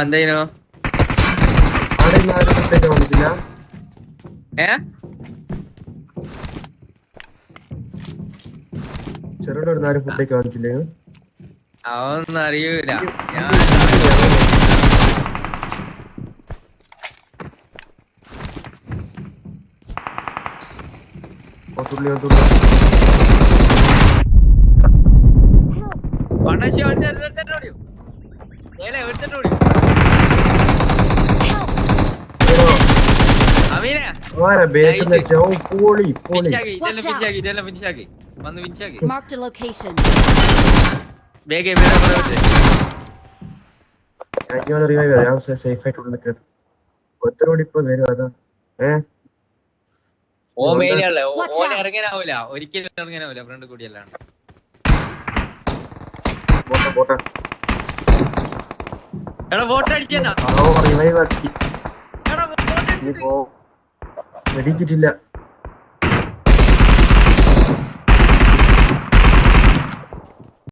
എന്തായിനോ ചെറുടെ ആരും ഫുഡേക്ക് വന്നിട്ടില്ലേ? അതൊന്നും അറിയൂല. ഞാൻ Marked a location. സേഫ് ആയിട്ട് ഒരുത്തരോട് ഇപ്പൊ വരും അതാ. ഓൻ ഇറങ്ങാനാവൂല, ഒരിക്കലും ഇറങ്ങാനാവൂല ഫ്രണ്ട് കൂടിയല്ലാണ്ട്. എടാ വോട്ട് അടിച്ചാ വെടിയിച്ചിട്ടില്ല.